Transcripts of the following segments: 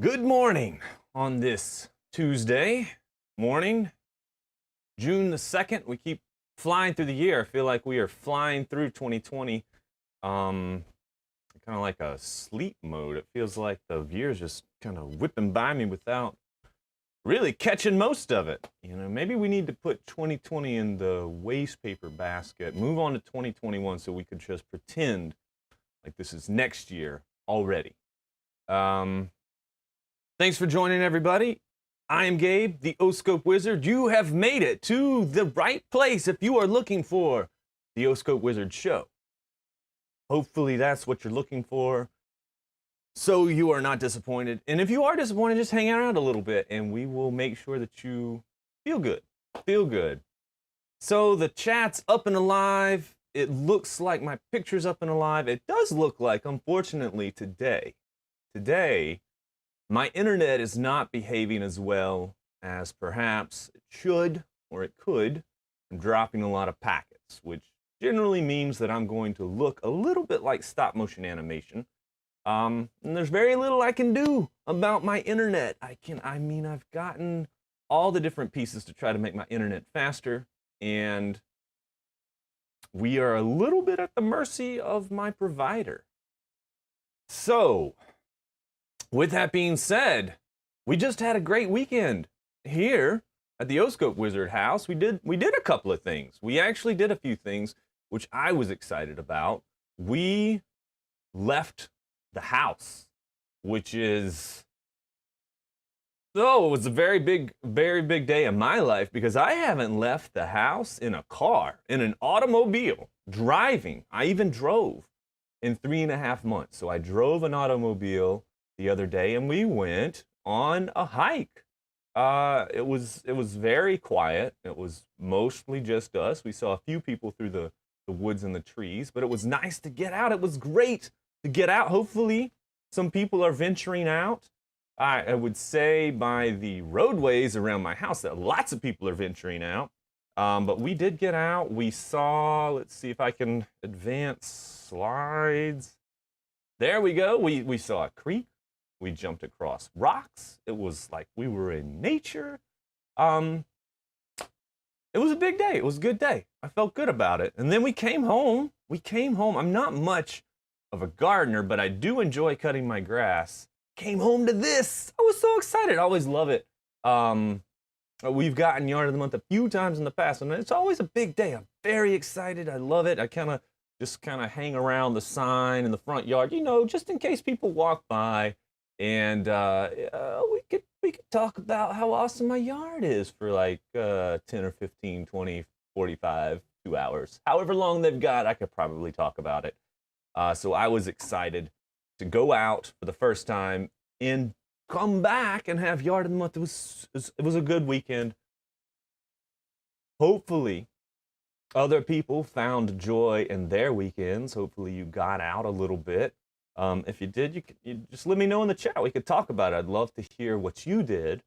Good morning on this Tuesday morning, June the 2nd. We keep flying through the year. I feel like we are flying through 2020, kind of like a sleep mode. It feels like the year's just kind of whipping by me without really catching most of it. You know, maybe we need to put 2020 in the waste paper basket, move on to 2021 so we could just pretend like this is next year already. Thanks for joining, everybody. I am Gabe, the OscopeWizard. You have made it to the right place if you are looking for the OscopeWizard show. Hopefully that's what you're looking for, so you are not disappointed. And if you are disappointed, just hang around a little bit and we will make sure that you feel good. Feel good. So the chat's up and alive. It looks like my picture's up and alive. It does look like, unfortunately, today, my internet is not behaving as well as perhaps it should or it could. I'm dropping a lot of packets, which generally means that I'm going to look a little bit like stop motion animation. And there's very little I can do about my internet. I've gotten all the different pieces to try to make my internet faster, and we are a little bit at the mercy of my provider. So, with that being said, we just had a great weekend here at the OscopeWizard house. We did a couple of things. We actually did a few things which I was excited about. We left the house, which is, it was a very big day in my life because I haven't left the house in a car, in an automobile, driving. I even drove in 3.5 months. So I drove an automobile the other day and we went on a hike. It was very quiet. It was mostly just us. We saw a few people through the woods and the trees, but it was nice to get out. It was great to get out. Hopefully some people are venturing out. I would say by the roadways around my house that lots of people are venturing out. But we did get out. We saw, let's see if I can advance slides. There we go. We saw a creek. We jumped across rocks. It was like we were in nature. It was a big day. It was a good day. I felt good about it. And then we came home. I'm not much of a gardener, but I do enjoy cutting my grass. Came home to this. I was so excited. I always love it. We've gotten Yard of the Month a few times in the past, and it's always a big day. I'm very excited. I love it. I just kind of hang around the sign in the front yard, you know, just in case people walk by. And we could talk about how awesome my yard is for like 10 or 15, 20, 45, 2 hours. However long they've got, I could probably talk about it. So I was excited to go out for the first time and come back and have Yard of the Month. It was a good weekend. Hopefully other people found joy in their weekends. Hopefully you got out a little bit. If you did, you just let me know in the chat. We could talk about it. I'd love to hear what you did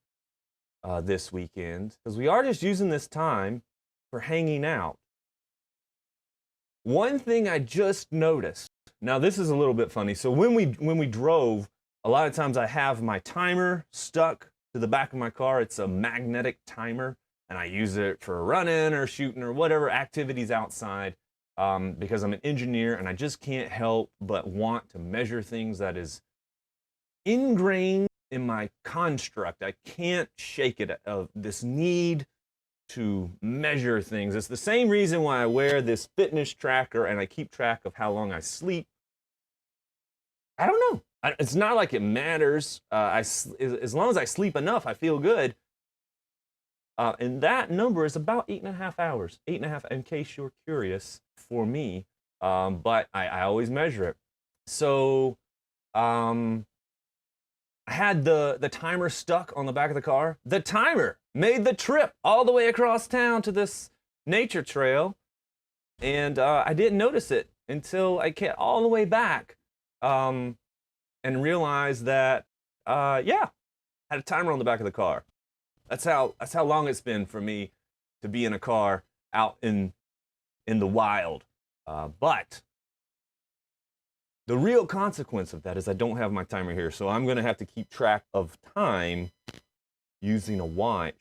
this weekend, because we are just using this time for hanging out. One thing I just noticed, now this is a little bit funny. So when we drove, a lot of times I have my timer stuck to the back of my car. It's a magnetic timer, and I use it for running or shooting or whatever activities outside. Because I'm an engineer and I just can't help but want to measure things. That is ingrained in my construct. I can't shake it, this need to measure things. It's the same reason why I wear this fitness tracker and I keep track of how long I sleep. I don't know. It's not like it matters. As long as I sleep enough, I feel good. And that number is about 8.5 hours. 8.5, in case you're curious, for me. But I always measure it. So I had the timer stuck on the back of the car. The timer made the trip all the way across town to this nature trail. And I didn't notice it until I came all the way back and realized that, yeah, I had a timer on the back of the car. That's how long it's been for me to be in a car out in the wild. But The real consequence of that is I don't have my timer here, so I'm going to have to keep track of time using a watch,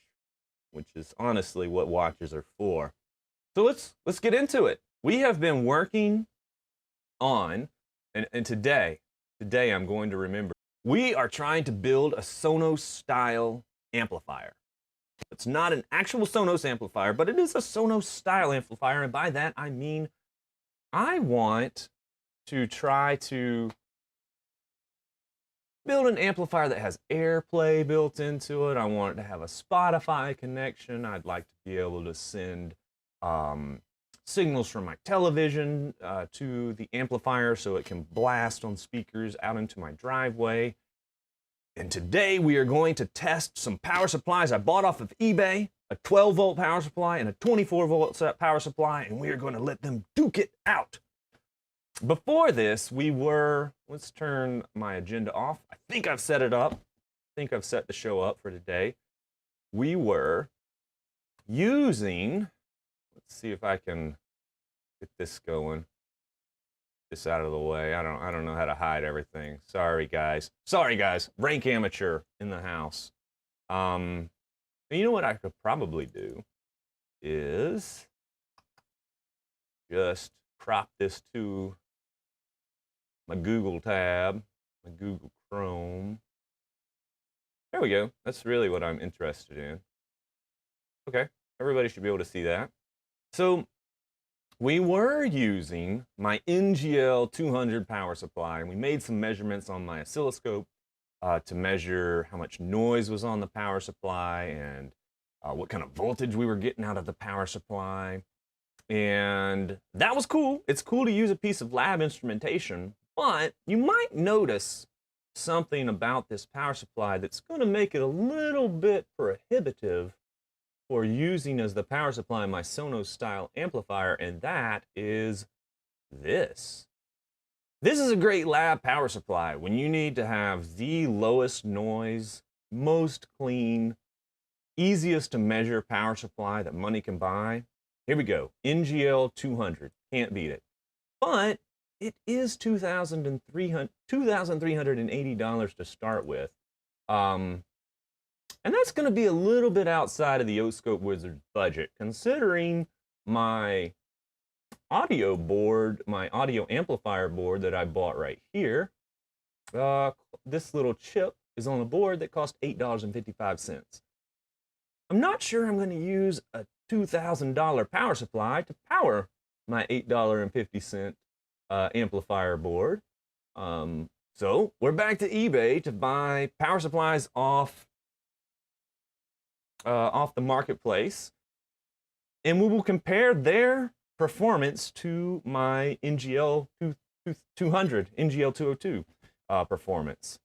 which is honestly what watches are for. So let's get into it. We have been working on, and today I'm going to remember, we are trying to build a Sonos style amplifier. It's not an actual Sonos amplifier, but it is a Sonos style amplifier, and by that I mean I want to try to build an amplifier that has AirPlay built into it. I want it to have a Spotify connection. I'd like to be able to send signals from my television to the amplifier so it can blast on speakers out into my driveway. And today we are going to test some power supplies I bought off of eBay, a 12-volt power supply and a 24-volt power supply, and we are going to let them duke it out. Before this, let's turn my agenda off. I think I've set it up. I think I've set the show up for today. We were using, let's see if I can get this going. This out of the way. I don't know how to hide everything. Sorry guys. Rank amateur in the house. You know what I could probably do is just crop this to my Google tab, my Google Chrome. There we go. That's really what I'm interested in. Okay, everybody should be able to see that. So we were using my NGL 200 power supply, and we made some measurements on my oscilloscope to measure how much noise was on the power supply and what kind of voltage we were getting out of the power supply. And that was cool. It's cool to use a piece of lab instrumentation, but you might notice something about this power supply that's going to make it a little bit prohibitive for using as the power supply in my Sonos style amplifier, and that is this. This is a great lab power supply when you need to have the lowest noise, most clean, easiest to measure power supply that money can buy. Here we go, NGL 200, can't beat it. But it is $2,380 to start with. And that's going to be a little bit outside of the OscopeWizard budget, considering my audio board, my audio amplifier board that I bought right here. This little chip is on a board that cost $8.55. I'm not sure I'm going to use a $2,000 power supply to power my $8.50 amplifier board. So we're back to eBay to buy power supplies off the marketplace, and we will compare their performance to my NGL 200, NGL 202 performance.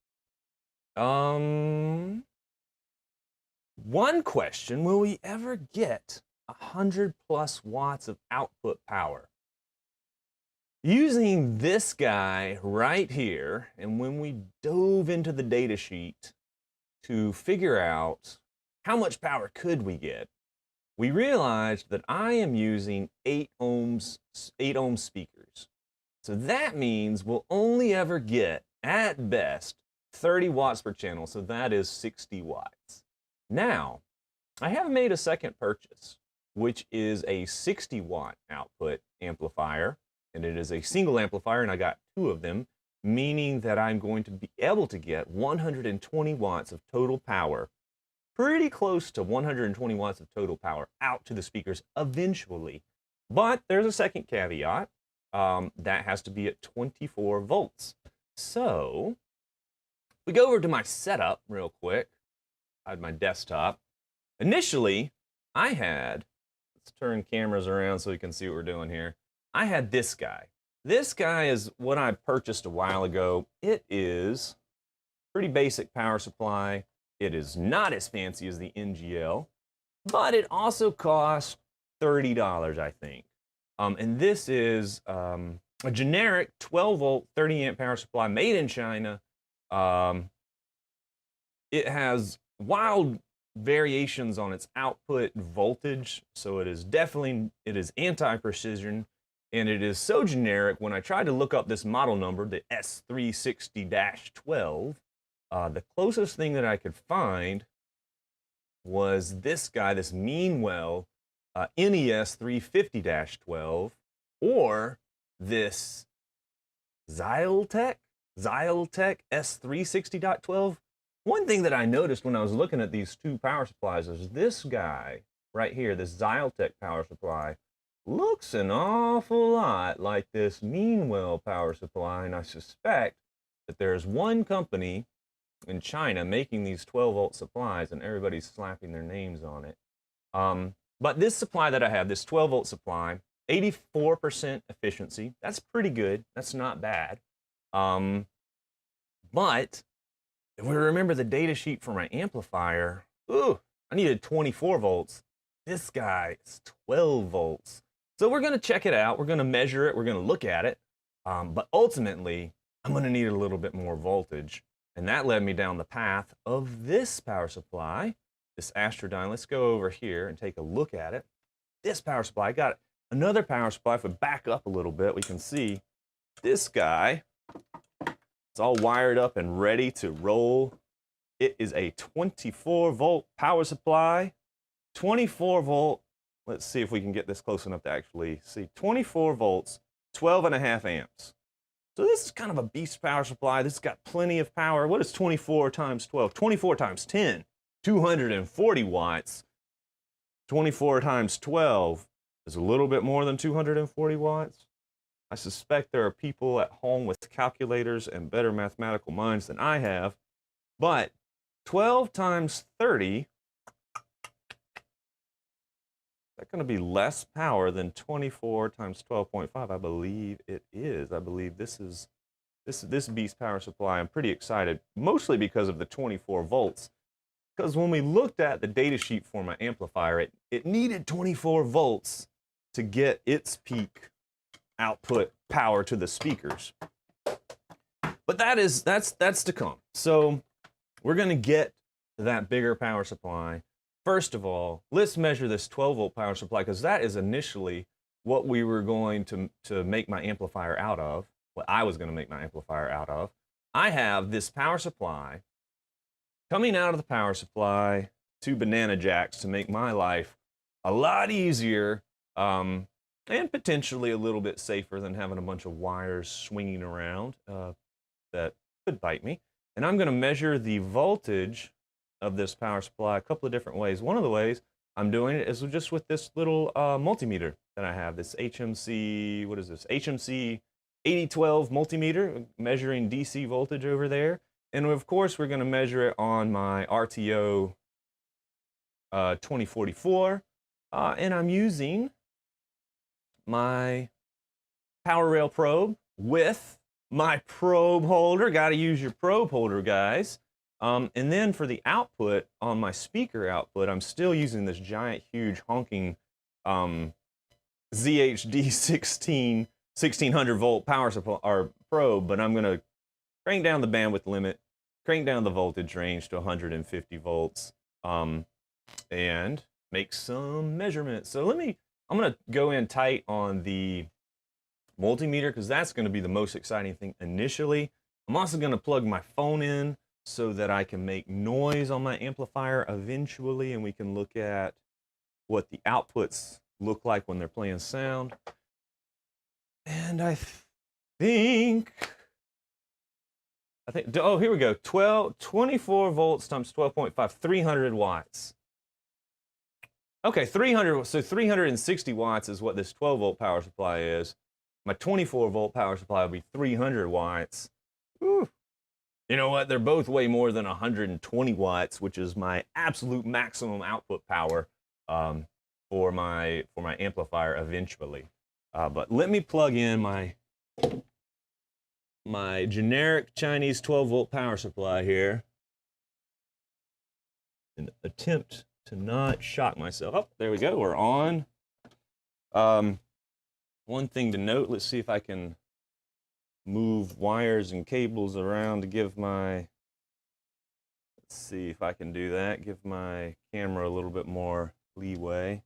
One question, will we ever get 100 plus watts of output power? Using this guy right here, and when we dove into the data sheet to figure out how much power could we get, we realized that I am using 8 ohm speakers. So that means we'll only ever get, at best, 30 watts per channel, so that is 60 watts. Now, I have made a second purchase, which is a 60 watt output amplifier, and it is a single amplifier, and I got 2 of them, meaning that I'm going to be able to get 120 watts of total power, pretty close to 120 watts of total power out to the speakers eventually. But there's a second caveat. That has to be at 24 volts. So we go over to my setup real quick. I had my desktop. Initially, I had, let's turn cameras around so you can see what we're doing here. I had this guy. This guy is what I purchased a while ago. It is pretty basic power supply. It is not as fancy as the NGL, but it also costs $30, I think. And this is a generic 12-volt, 30-amp power supply made in China. It has wild variations on its output voltage, so it is anti-precision. And it is so generic, when I tried to look up this model number, the S360-12, the closest thing that I could find was this guy, this Meanwell NES 350-12, or this Xyltech S360.12. One thing that I noticed when I was looking at these two power supplies is this guy right here, this Xyltech power supply, looks an awful lot like this Meanwell power supply, and I suspect that there's one company in China making these 12-volt supplies, and everybody's slapping their names on it. But this supply that I have, this 12-volt supply, 84% efficiency. That's pretty good. That's not bad. But if we remember the data sheet for my amplifier, I needed 24 volts. This guy is 12 volts. So we're going to check it out. We're going to measure it. We're going to look at it. But ultimately, I'm going to need a little bit more voltage. And that led me down the path of this power supply, this Astrodyne. Let's go over here and take a look at it. This power supply, I got another power supply. If we back up a little bit, we can see this guy. It's all wired up and ready to roll. It is a 24-volt power supply. 24 volt. Let's see if we can get this close enough to actually see. 24 volts, 12.5 amps. So this is kind of a beast power supply. This has got plenty of power. What is 24 times 12? 24 times 10, 240 watts. 24 times 12 is a little bit more than 240 watts. I suspect there are people at home with calculators and better mathematical minds than I have. But 12 times 30, that's going to be less power than 24 times 12.5. I believe it is. I believe this beast power supply. I'm pretty excited, mostly because of the 24 volts. Because when we looked at the data sheet for my amplifier, it needed 24 volts to get its peak output power to the speakers. But that's to come. So we're going to get to that bigger power supply. First of all, let's measure this 12-volt power supply, because that is initially what we were going to make my amplifier out of, what I was going to make my amplifier out of. I have this power supply coming out of the power supply, two banana jacks to make my life a lot easier, and potentially a little bit safer than having a bunch of wires swinging around that could bite me. And I'm going to measure the voltage of this power supply a couple of different ways. One of the ways I'm doing it is just with this little multimeter that I have, this HMC, what is this? HMC 8012 multimeter, measuring DC voltage over there. And of course, we're going to measure it on my RTO 2044. And I'm using my power rail probe with my probe holder. Got to use your probe holder, guys. And then for the output, on my speaker output, I'm still using this giant, huge, honking ZHD 1600 volt power supply or probe, but I'm going to crank down the bandwidth limit, crank down the voltage range to 150 volts, and make some measurements. So I'm going to go in tight on the multimeter, because that's going to be the most exciting thing initially. I'm also going to plug my phone in so that I can make noise on my amplifier eventually, and we can look at what the outputs look like when they're playing sound. And I think, oh, here we go, 24 volts times 12.5, 300 watts. Okay, 360 watts is what this 12-volt power supply is. My 24-volt power supply will be 300 watts. Whew. You know what? They're both way more than 120 watts, which is my absolute maximum output power for my amplifier eventually. But let me plug in my generic Chinese 12-volt power supply here and attempt to not shock myself. Oh, there we go. We're on. One thing to note, let's see if I can move wires and cables around to give let's see if I can do that, give my camera a little bit more leeway.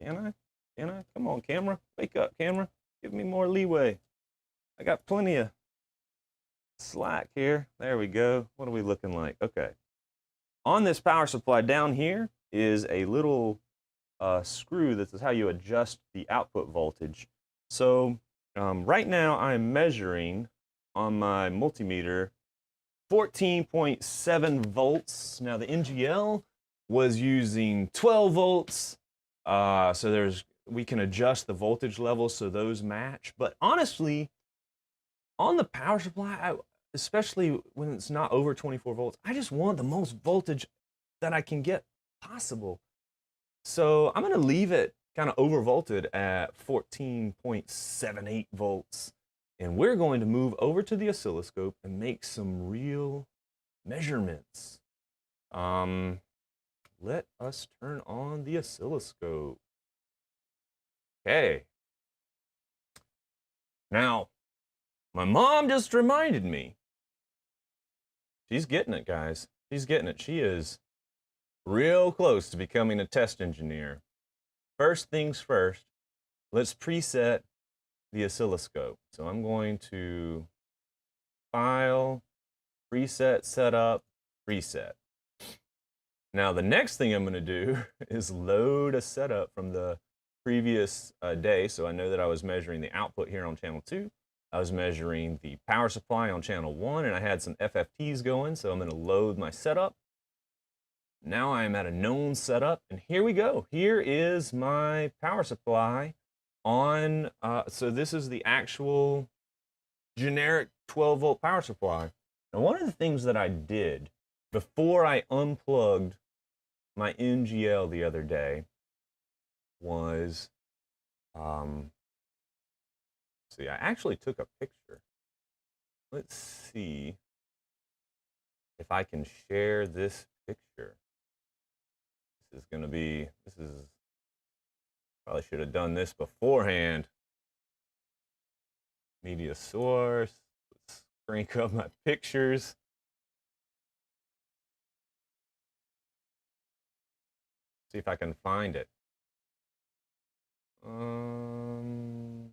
Can I? Can I? Come on, camera. Wake up, camera. Give me more leeway. I got plenty of slack here. There we go. What are we looking like? Okay. On this power supply down here is a little screw. This is how you adjust the output voltage. So right now I'm measuring on my multimeter 14.7 volts. Now the NGL was using 12 volts. So we can adjust the voltage levels so those match. But honestly, on the power supply, especially when it's not over 24 volts, I just want the most voltage that I can get possible. So I'm going to leave it kind of overvolted at 14.78 volts. And we're going to move over to the oscilloscope and make some real measurements. Let us turn on the oscilloscope. Okay. Now, my mom just reminded me. She's getting it, guys. She's getting it. She is real close to becoming a test engineer. First things first, let's preset the oscilloscope. So I'm going to File, Preset, Setup, Preset. Now the next thing I'm going to do is load a setup from the previous day. So I know that I was measuring the output here on channel 2. I was measuring the power supply on channel 1, and I had some FFTs going. So I'm going to load my setup. Now I am at a known setup, and here we go. Here is my power supply on, so this is the actual generic 12-volt power supply. Now, one of the things that I did before I unplugged my NGL the other day was, see, I actually took a picture. Let's see if I can share this picture. This is going to be, probably should have done this beforehand. Media source. Let's crank up my pictures. See if I can find it. Hold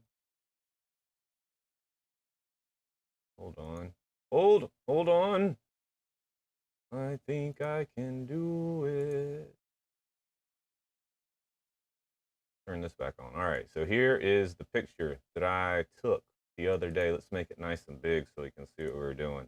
on. Hold on. I think I can do it. Turn this back on. All right, so here is the picture that I took the other day. Let's make it nice and big so you can see what we're doing.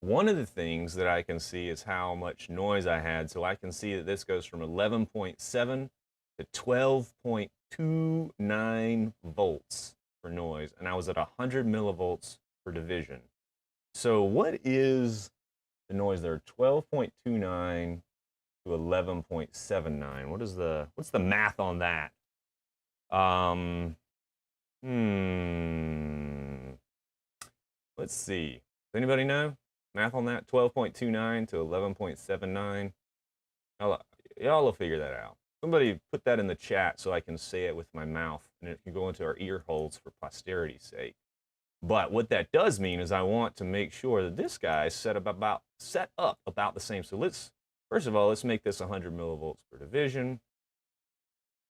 One of the things that I can see is how much noise I had. So I can see that this goes from 11.7 to 12.29 volts for noise, and I was at 100 millivolts per division. So what is the noise there? 12.29 to 11.79. What's the math on that? Let's see. Does anybody know? Math on that? 12.29 to 11.79. Y'all will figure that out. Somebody put that in the chat so I can say it with my mouth, and it can go into our ear holes for posterity's sake. But what that does mean is I want to make sure that this guy is set up about the same. So first of all, let's make this 100 millivolts per division.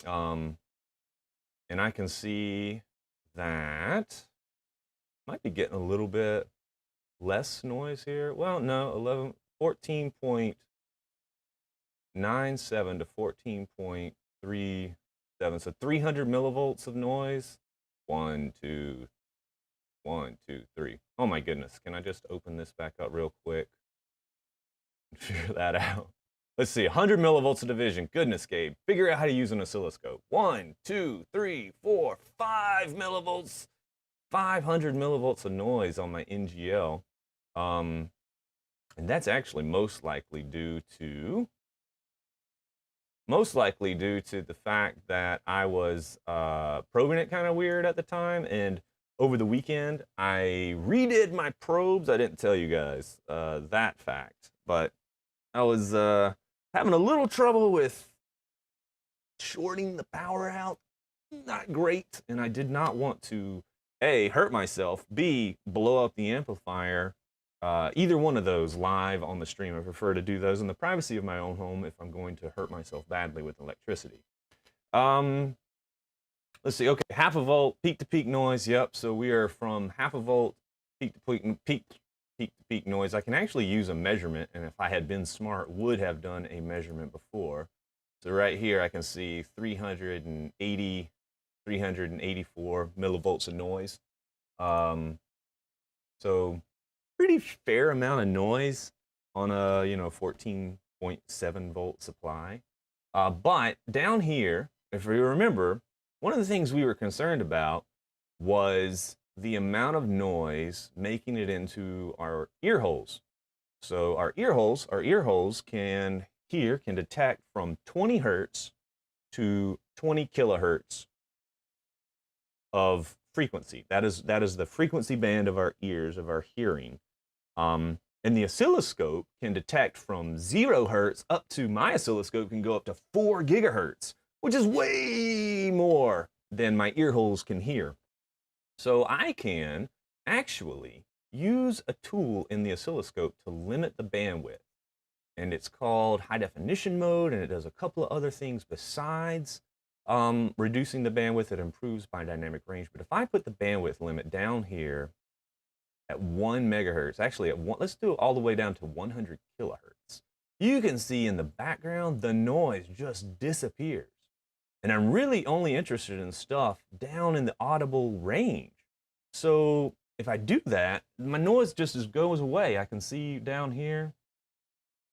And I can see that might be getting a little bit less noise here. Well, no, 14.97 to 14.37. So 300 millivolts of noise. 1, 2, 3. Oh my goodness. Can I just open this back up real quick and figure that out? Let's see, 100 millivolts of division. Goodness, Gabe. Figure out how to use an oscilloscope. 1, 2, 3, 4, 5 millivolts. 500 millivolts of noise on my NGL. And that's actually most likely due to the fact that I was probing it kind of weird at the time, and over the weekend I redid my probes. I didn't tell you guys that fact, but I was having a little trouble with shorting the power out. Not great, and I did not want to A, hurt myself, B, blow up the amplifier either one of those live on the stream. I prefer to do those in the privacy of my own home if I'm going to hurt myself badly with electricity. Let's see. Okay, half a volt, peak to peak noise. Yep. So we are from half a volt, peak to peak noise. I can actually use a measurement, and if I had been smart, would have done a measurement before. So right here, I can see 380, 384 millivolts of noise. So pretty fair amount of noise on a 14.7 volt supply. But down here, if you remember, one of the things we were concerned about was the amount of noise making it into our ear holes. So our ear holes can detect from 20 hertz to 20 kilohertz of frequency. That is the frequency band of our ears, of our hearing. And the oscilloscope can detect from 0 hertz up to, my oscilloscope can go up to 4 gigahertz, which is way more than my ear holes can hear. So I can actually use a tool in the oscilloscope to limit the bandwidth. And it's called high definition mode, and it does a couple of other things besides reducing the bandwidth. It improves by dynamic range. But if I put the bandwidth limit down here at 1 megahertz, actually let's do it all the way down to 100 kilohertz. You can see in the background, the noise just disappears. And I'm really only interested in stuff down in the audible range. So if I do that, my noise just goes away. I can see down here.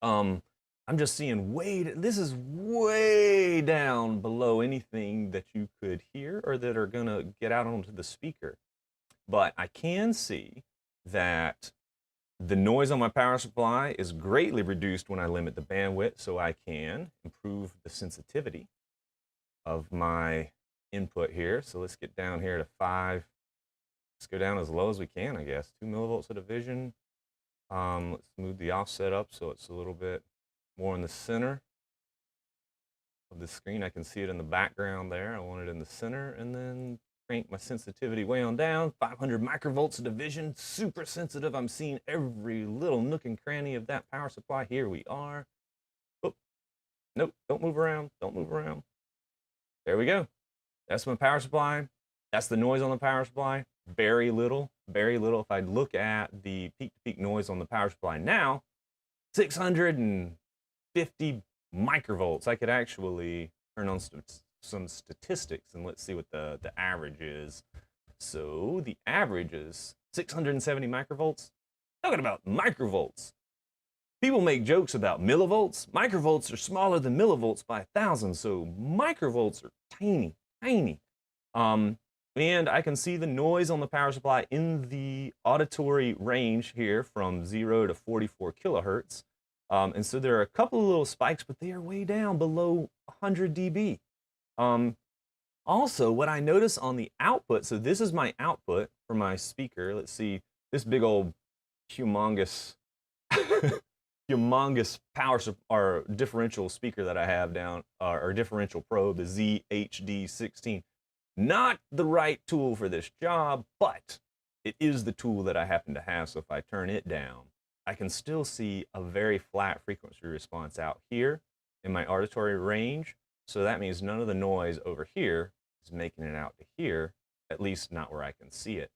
I'm just seeing this is way down below anything that you could hear or that are gonna get out onto the speaker. But I can see that the noise on my power supply is greatly reduced when I limit the bandwidth, so I can improve the sensitivity of my input here. So let's get down here to 5. Let's go down as low as we can, I guess. 2 millivolts of division. Let's move the offset up so it's a little bit more in the center of the screen. I can see it in the background there. I want it in the center, and then crank my sensitivity way on down. 500 microvolts of division, super sensitive. I'm seeing every little nook and cranny of that power supply. Here we are. Oh, nope, don't move around, don't move around. There we go. That's my power supply. That's the noise on the power supply. Very little, very little. If I look at the peak-to-peak noise on the power supply now, 650 microvolts. I could actually turn on some statistics and let's see what the average is. So the average is 670 microvolts. Talking about microvolts. People make jokes about millivolts. Microvolts are smaller than millivolts by 1,000, so microvolts are tiny, tiny. And I can see the noise on the power supply in the auditory range here from 0 to 44 kilohertz. And so there are a couple of little spikes, but they are way down below 100 dB. Also, what I notice on the output, so this is my output for my speaker. Let's see, this big old humongous humongous power or differential speaker that I have down, or differential probe, the ZHD16. Not the right tool for this job, but it is the tool that I happen to have. So if I turn it down, I can still see a very flat frequency response out here in my auditory range. So that means none of the noise over here is making it out to here, at least not where I can see it.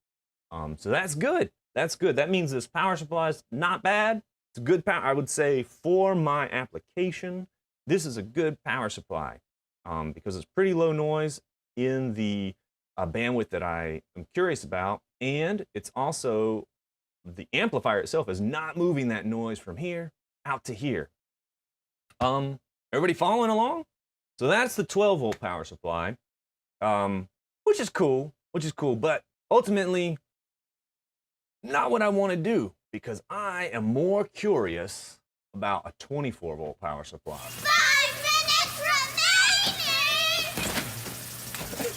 So that's good. That's good. That means this power supply is not bad. It's a good power. I would say for my application, this is a good power supply because it's pretty low noise in the bandwidth that I am curious about. And it's also, the amplifier itself is not moving that noise from here out to here. Everybody following along? So that's the 12-volt power supply, which is cool, but ultimately not what I want to do, because I am more curious about a 24-volt power supply. 5 minutes remaining!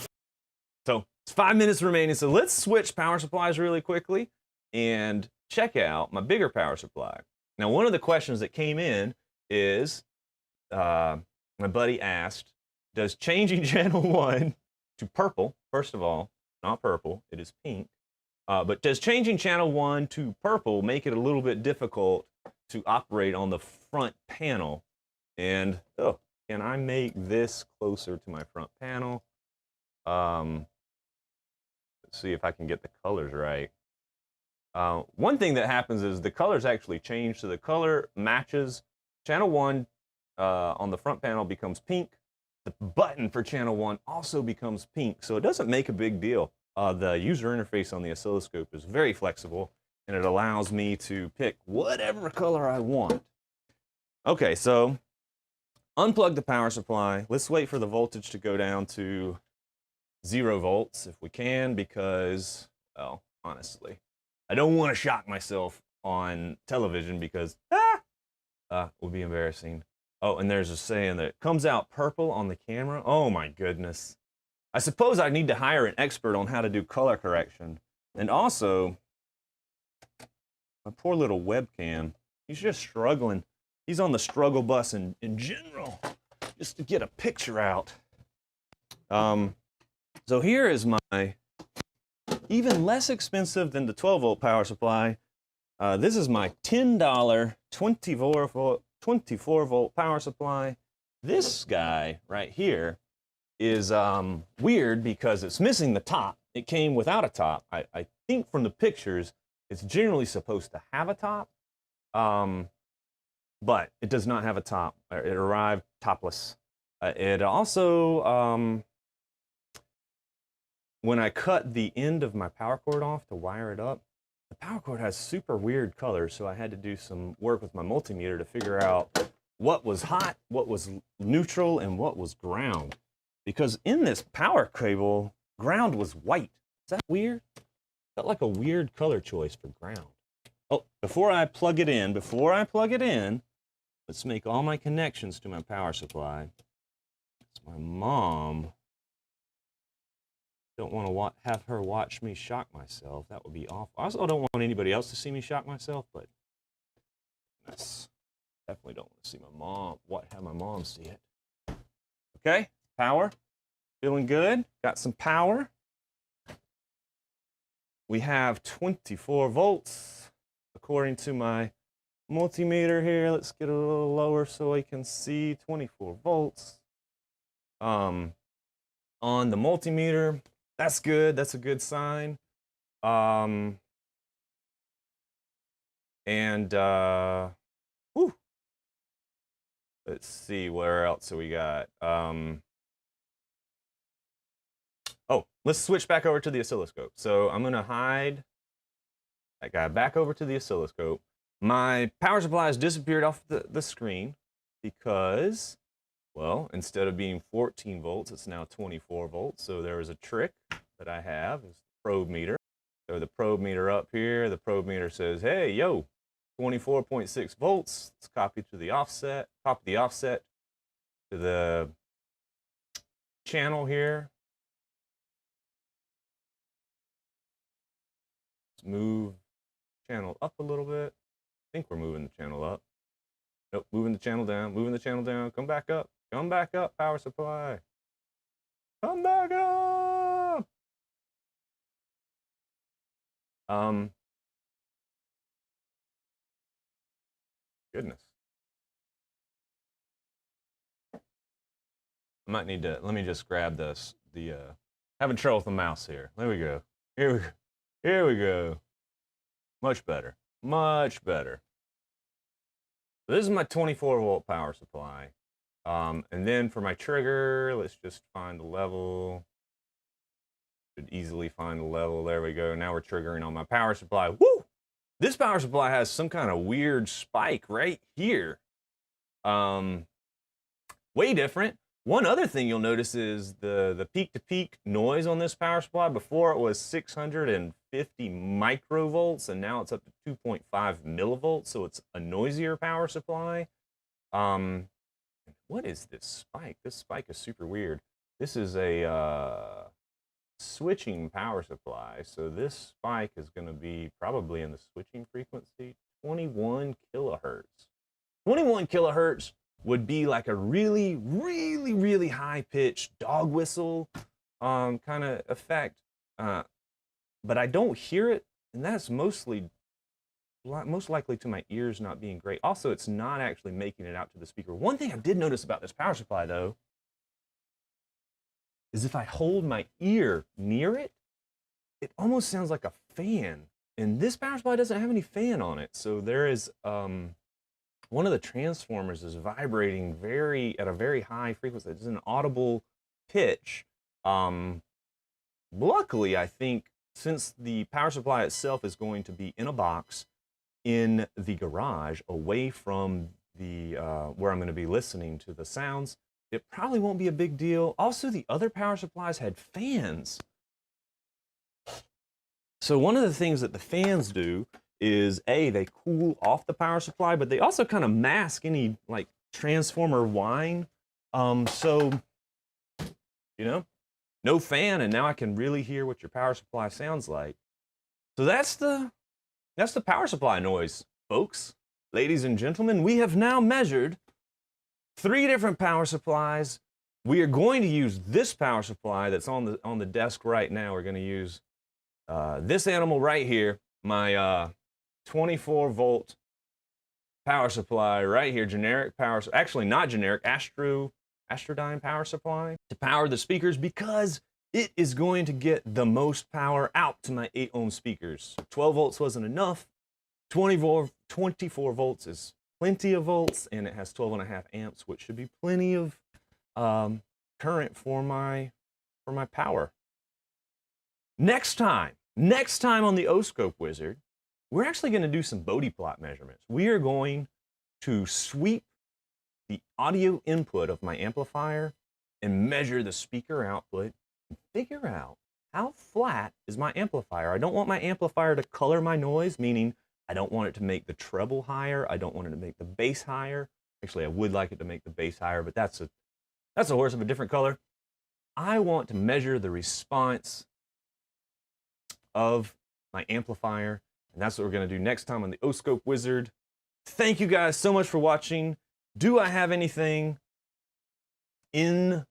So it's 5 minutes remaining. So let's switch power supplies really quickly and check out my bigger power supply. Now, one of the questions that came in is, my buddy asked, does changing channel 1 to purple, first of all, not purple, it is pink, But does changing channel 1 to purple make it a little bit difficult to operate on the front panel? And, oh, can I make this closer to my front panel? Let's see if I can get the colors right. One thing that happens is the colors actually change, so the color matches. Channel 1 on the front panel becomes pink. The button for channel 1 also becomes pink, so it doesn't make a big deal. The user interface on the oscilloscope is very flexible, and it allows me to pick whatever color I want. Okay, so unplug the power supply. Let's wait for the voltage to go down to 0 volts if we can, because, well, honestly, I don't want to shock myself on television because, it would be embarrassing. Oh, and there's a saying that it comes out purple on the camera. Oh my goodness. I suppose I need to hire an expert on how to do color correction. And also, my poor little webcam, he's just struggling. He's on the struggle bus in general, just to get a picture out. So here is my, even less expensive than the 12-volt power supply. This is my $10 24-volt power supply. This guy right here is weird because it's missing the top. It came without a top. I think from the pictures, it's generally supposed to have a top, but it does not have a top. It arrived topless. It also, when I cut the end of my power cord off to wire it up, the power cord has super weird colors, so I had to do some work with my multimeter to figure out what was hot, what was neutral, and what was ground. Because in this power cable, ground was white. Is that weird? Felt like a weird color choice for ground. Oh, before I plug it in, let's make all my connections to my power supply. It's my mom. Don't want to have her watch me shock myself. That would be awful. I also don't want anybody else to see me shock myself, but definitely don't want to see my mom, have my mom see it. Okay, power, feeling good. Got some power. We have 24 volts according to my multimeter here. Let's get a little lower so I can see 24 volts. On the multimeter, that's good. That's a good sign. Whew. Let's see, where else do we got? Oh, let's switch back over to the oscilloscope. So I'm going to hide that guy back over to the oscilloscope. My power supply has disappeared off the screen because, well, instead of being 14 volts, it's now 24 volts. So there is a trick that I have, is the probe meter. So the probe meter up here, the probe meter says, hey, yo, 24.6 volts. Let's copy the offset to the channel here. Let's move channel up a little bit. I think we're moving the channel up. Nope, moving the channel down, come back up, power supply. Come back up! Goodness. I might need to, let me just grab this, having trouble with the mouse here. There we go. Here we go. Much better, much better. So this is my 24-volt power supply. And then for my trigger, let's just find the level. Should easily find the level. There we go. Now we're triggering on my power supply. Woo! This power supply has some kind of weird spike right here. Way different. One other thing you'll notice is the peak-to-peak noise on this power supply. Before it was 650 microvolts, and now it's up to 2.5 millivolts, so it's a noisier power supply. What is this spike? This spike is super weird. This is a switching power supply, so this spike is going to be probably in the switching frequency, 21 kilohertz. 21 kilohertz would be like a really, really, really high-pitched dog whistle kind of effect. but I don't hear it, and that's most likely to my ears not being great. Also, it's not actually making it out to the speaker. One thing I did notice about this power supply, though, is if I hold my ear near it, it almost sounds like a fan. And this power supply doesn't have any fan on it. So there is, one of the transformers is vibrating at a very high frequency. It's an audible pitch. Luckily, I think, since the power supply itself is going to be in a box in the garage, away from the where I'm going to be listening to the sounds, it probably won't be a big deal. Also, the other power supplies had fans. So one of the things that the fans do is, A, they cool off the power supply, but they also kind of mask any like transformer whine. So, you know, no fan, and now I can really hear what your power supply sounds like. So that's the power supply noise, folks. Ladies and gentlemen, we have now measured 3 different power supplies. We are going to use this power supply that's on the desk right now. We're going to use this animal right here, my 24-volt power supply right here, generic power, actually not generic, Astrodyne power supply to power the speakers, because it is going to get the most power out to my 8-ohm speakers. 12 volts wasn't enough. 24 volts is plenty of volts, and it has 12.5 amps, which should be plenty of current for my power. Next time on the OscopeWizard, we're actually going to do some Bodie plot measurements. We are going to sweep the audio input of my amplifier and measure the speaker output and figure out how flat is my amplifier. I don't want my amplifier to color my noise, meaning I don't want it to make the treble higher. I don't want it to make the bass higher. Actually, I would like it to make the bass higher, but that's a horse of a different color. I want to measure the response of my amplifier, and that's what we're going to do next time on the OscopeWizard. Thank you guys so much for watching. Do I have anything in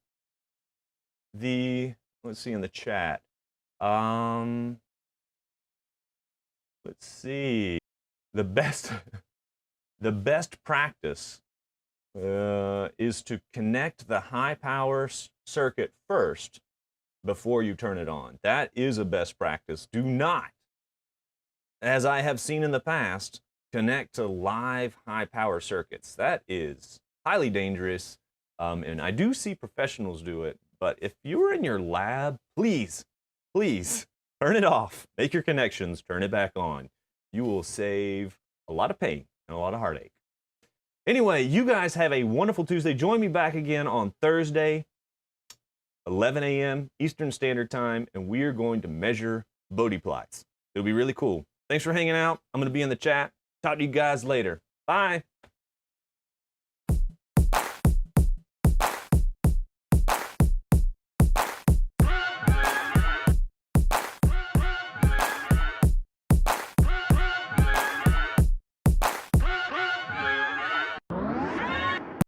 the, let's see, in the chat? Let's see. The best practice is to connect the high power circuit first before you turn it on. That is a best practice. Do not, as I have seen in the past, connect to live high power circuits. That is highly dangerous, and I do see professionals do it, but if you're in your lab, please turn it off. Make your connections, turn it back on. You will save a lot of pain and a lot of heartache. Anyway, you guys have a wonderful Tuesday. Join me back again on Thursday, 11 a.m. Eastern Standard Time, and we are going to measure Bodie plots. It'll be really cool. Thanks for hanging out. I'm going to be in the chat. Talk to you guys later. Bye.